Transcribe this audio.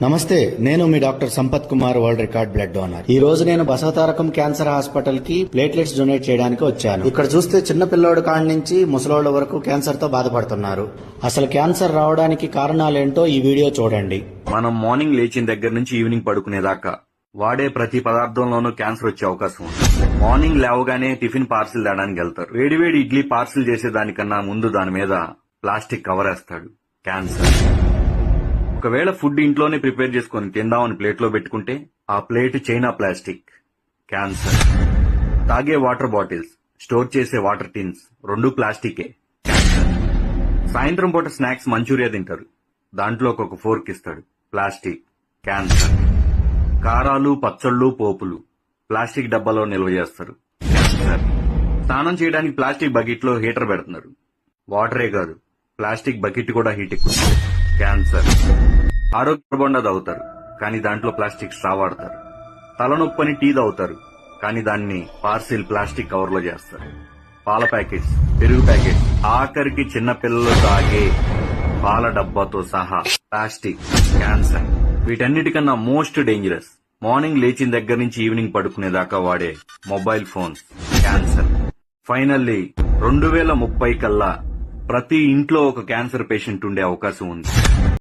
నమస్తే, నేను మీ doctor Sampath Kumar, world record blood donor. ఈ రోజు నేను బసవతారకం క్యాన్సర్ హాస్పిటల్ కి ప్లేట్లెట్స్ డొనేట్ చేయడానికి వచ్చాను. ఇక్కడ చూస్తే చిన్న పిల్లోడు కాడి నుంచి ముసలోళ్ల వరకు క్యాన్సర్ తో బాధపడుతున్నారు. అసలు క్యాన్సర్ రావడానికి కారణాలేంటో ఈ వీడియో చూడండి. మనం మార్నింగ్ లేచిన దగ్గర నుంచి ఈవినింగ్ పడుకునేదాకా వాడే ప్రతి పదార్థంలోనూ క్యాన్సర్ వచ్చే అవకాశం ఉంది. మార్నింగ్ లేవగానే టిఫిన్ పార్సిల్ తేడానికి వెళ్తారు. వేడివేడి ఇడ్లీ పార్సిల్ చేసేదానికన్నా ముందు దాని మీద ప్లాస్టిక్ కవర్ వేస్తాడు. క్యాన్సర్. ఒకవేళ ఫుడ్ ఇంట్లోనే ప్రిపేర్ చేసుకుని తిందామని ప్లేట్ లో పెట్టుకుంటే ఆ ప్లేట్ చైనా ప్లాస్టిక్. క్యాన్సర్. తాగే వాటర్ బాటిల్స్, స్టోర్ చేసే వాటర్ టిన్స్ రెండు ప్లాస్టికే. క్యాన్సర్. సాయంత్రం పూట స్నాక్స్ మంచూరియా తింటారు, దాంట్లో ఒక ఫోర్క్ ఇస్తాడు. ప్లాస్టిక్. క్యాన్సర్. కారాలు, పచ్చళ్ళు, పోపులు ప్లాస్టిక్ డబ్బాలో నిల్వ చేస్తారు. క్యాన్సర్. స్నానం చేయడానికి ప్లాస్టిక్ బకెట్ లో హీటర్ పెడుతున్నారు. వాటరే కాదు, ప్లాస్టిక్ బకెట్ కూడా హీట్ ఎక్కుతుంది. క్యాన్సర్. ఆరోగ్య బొండ తాగుతారు, కానీ దాంట్లో ప్లాస్టిక్ స్ట్రా వాడతారు. తలనొప్పని టీ తాగుతారు, కానీ దాన్ని పార్సిల్ ప్లాస్టిక్ కవర్ లో చేస్తారు. పాల ప్యాకెట్స్, పెరుగు ప్యాకెట్స్, ఆఖరికి చిన్న పిల్లలు తాగే పాల డబ్బాతో సహా ప్లాస్టిక్. క్యాన్సర్. వీటన్నిటికన్నా మోస్ట్ డేంజరస్ మార్నింగ్ లేచిన దగ్గర నుంచి ఈవినింగ్ పడుకునేదాకా వాడే మొబైల్ ఫోన్స్. క్యాన్సర్. ఫైనల్లీ 2030 కల్లా ప్రతి ఇంట్లో ఒక క్యాన్సర్ పేషెంట్ ఉండే అవకాశం ఉంది.